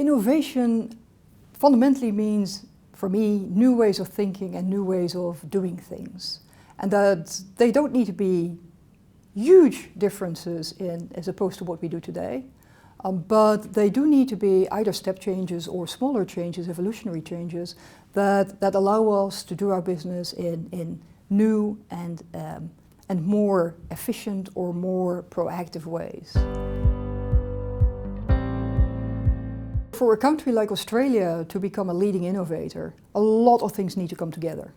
innovation fundamentally means, for me, new ways of thinking and new ways of doing things. And that they don't need to be huge differences as opposed to what we do today, but they do need to be either step changes or smaller changes, evolutionary changes, that allow us to do our business in new and more efficient or more proactive ways. For a country like Australia to become a leading innovator, a lot of things need to come together.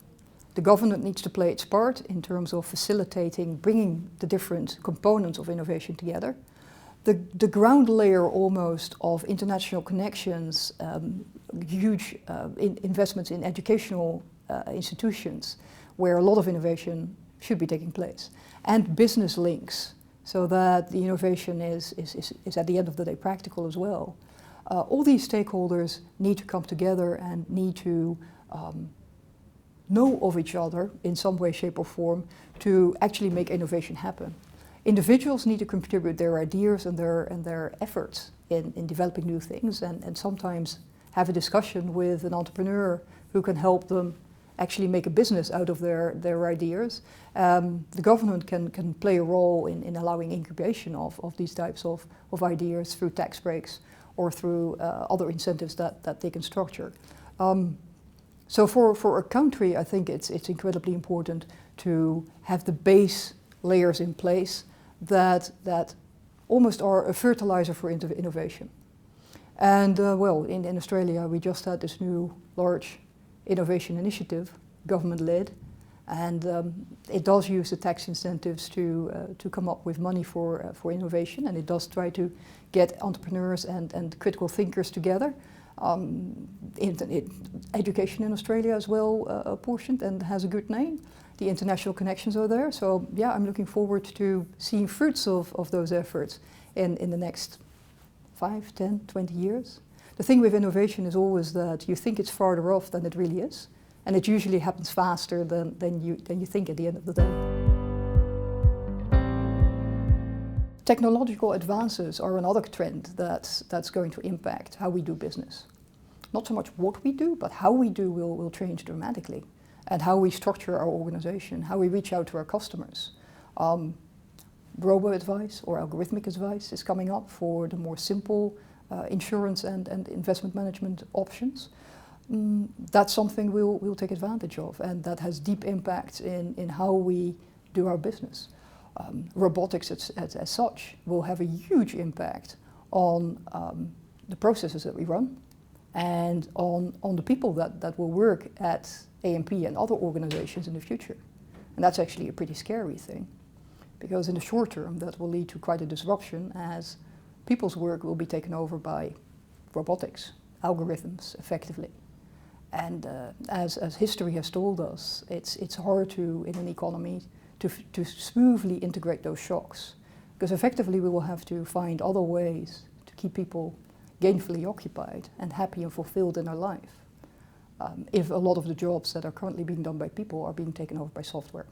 The government needs to play its part in terms of facilitating, bringing the different components of innovation together. The ground layer almost of international connections, huge investments in educational institutions where a lot of innovation should be taking place. And business links, so that the innovation is at the end of the day practical as well. All these stakeholders need to come together and need to know of each other in some way, shape or form to actually make innovation happen. Individuals need to contribute their ideas and their efforts in developing new things and sometimes have a discussion with an entrepreneur who can help them actually make a business out of their ideas. The government can play a role in allowing incubation of these types of ideas through tax breaks or through other incentives that they can structure. So for a country, I think it's incredibly important to have the base layers in place that almost are a fertilizer for innovation. And well, in Australia, we just had this new large innovation initiative, government-led, and it does use the tax incentives to come up with money for innovation, and it does try to get entrepreneurs and critical thinkers together. Education in Australia is well apportioned and has a good name. The international connections are there, so yeah, I'm looking forward to seeing fruits of those efforts in the next 5, 10, 20 years. The thing with innovation is always that you think it's farther off than it really is, and it usually happens faster than you think at the end of the day. Technological advances are another trend that's going to impact how we do business. Not so much what we do, but how we do will change dramatically, and how we structure our organization, how we reach out to our customers. Robo-advice or algorithmic advice is coming up for the more simple insurance and investment management options. That's something we'll take advantage of, and that has deep impact in how we do our business. Robotics as such will have a huge impact on the processes that we run and on the people that will work at AMP and other organizations in the future. And that's actually a pretty scary thing, because in the short term that will lead to quite a disruption as people's work will be taken over by robotics, algorithms, effectively. And as history has told us, it's hard to, in an economy, to smoothly integrate those shocks, because effectively we will have to find other ways to keep people gainfully occupied and happy and fulfilled in their life, if a lot of the jobs that are currently being done by people are being taken over by software.